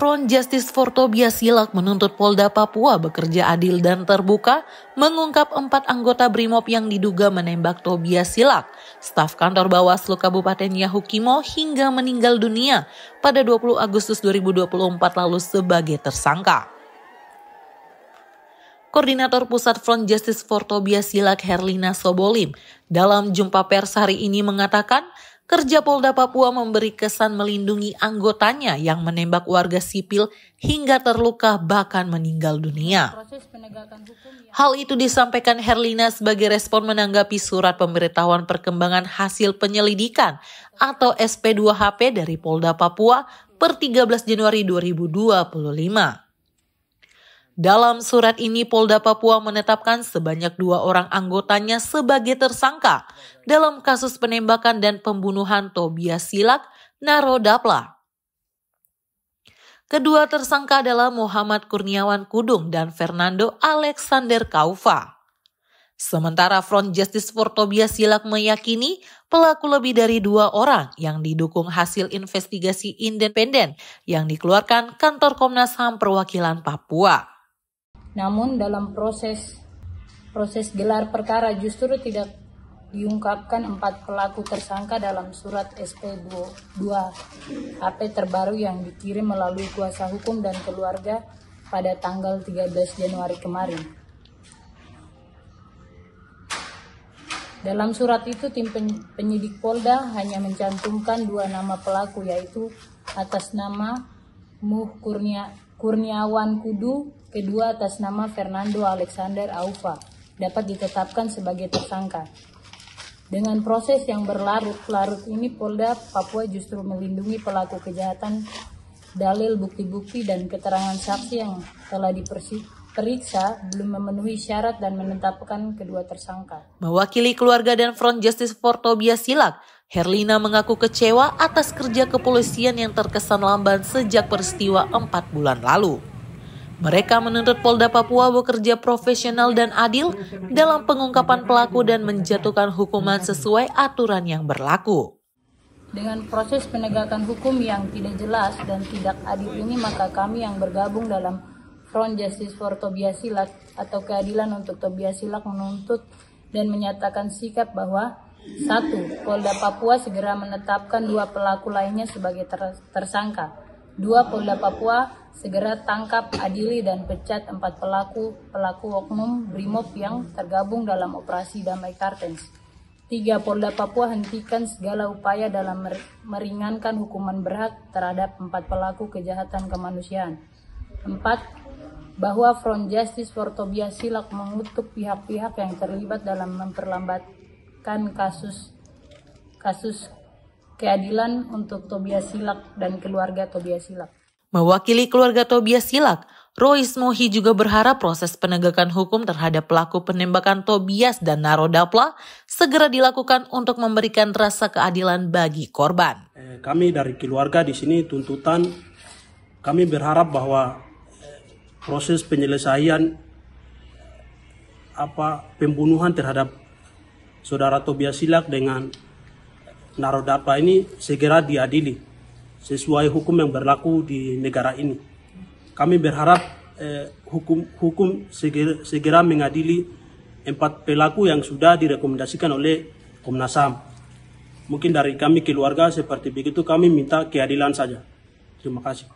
Front Justice for Tobias Silak menuntut Polda Papua bekerja adil dan terbuka mengungkap 4 anggota BRIMOB yang diduga menembak Tobias Silak, staf kantor Bawaslu Kabupaten Yahukimo hingga meninggal dunia pada 20 Agustus 2024 lalu sebagai tersangka. Koordinator Pusat Front Justice for Tobias Silak Herlina Sobolim dalam jumpa pers hari ini mengatakan kerja Polda Papua memberi kesan melindungi anggotanya yang menembak warga sipil hingga terluka bahkan meninggal dunia. Hal itu disampaikan Herlina sebagai respon menanggapi surat pemberitahuan perkembangan hasil penyelidikan atau SP2HP dari Polda Papua per 13 Januari 2025. Dalam surat ini, Polda Papua menetapkan sebanyak 2 orang anggotanya sebagai tersangka dalam kasus penembakan dan pembunuhan Tobias Silak Narodapla. Kedua tersangka adalah Muhammad Kurniawan Kudung dan Fernando Alexander Kaufa. Sementara Front Justice for Tobias Silak meyakini pelaku lebih dari 2 orang yang didukung hasil investigasi independen yang dikeluarkan Kantor Komnas HAM Perwakilan Papua. Namun dalam proses gelar perkara justru tidak diungkapkan 4 pelaku tersangka dalam surat SP2 HP terbaru yang dikirim melalui kuasa hukum dan keluarga pada tanggal 13 Januari kemarin. Dalam surat itu tim penyidik Polda hanya mencantumkan 2 nama pelaku, yaitu atas nama Kurniawan Kudu, kedua atas nama Fernando Alexander Aufa dapat ditetapkan sebagai tersangka. Dengan proses yang berlarut-larut ini, Polda Papua justru melindungi pelaku kejahatan, dalil bukti-bukti dan keterangan saksi yang telah diperiksa belum memenuhi syarat dan menetapkan kedua tersangka. Mewakili keluarga dan Front Justice for Tobias Silak, Herlina mengaku kecewa atas kerja kepolisian yang terkesan lamban sejak peristiwa 4 bulan lalu. Mereka menuntut Polda Papua bekerja profesional dan adil dalam pengungkapan pelaku dan menjatuhkan hukuman sesuai aturan yang berlaku. Dengan proses penegakan hukum yang tidak jelas dan tidak adil ini, maka kami yang bergabung dalam Front Justice for Tobias Silak atau keadilan untuk Tobias Silak menuntut dan menyatakan sikap bahwa 1. Polda Papua segera menetapkan 2 pelaku lainnya sebagai tersangka. 2. Polda Papua segera tangkap, adili, dan pecat 4 pelaku oknum BRIMOB yang tergabung dalam operasi Damai Kartens. 3. Polda Papua hentikan segala upaya dalam meringankan hukuman berat terhadap 4 pelaku kejahatan kemanusiaan. 4. Bahwa Front Justice for Tobias Silak mengutuk pihak-pihak yang terlibat dalam memperlambatkan kasus keadilan untuk Tobias Silak dan keluarga Tobias Silak. Mewakili keluarga Tobias Silak, Rois Mohi juga berharap proses penegakan hukum terhadap pelaku penembakan Tobias dan Narodapla segera dilakukan untuk memberikan rasa keadilan bagi korban. Kami dari keluarga di sini tuntutan, kami berharap bahwa proses penyelesaian pembunuhan terhadap saudara Tobias Silak dengan Narodapla ini segera diadili sesuai hukum yang berlaku di negara ini. Kami berharap hukum segera mengadili 4 pelaku yang sudah direkomendasikan oleh Komnas HAM. Mungkin dari kami keluarga seperti begitu, kami minta keadilan saja. Terima kasih.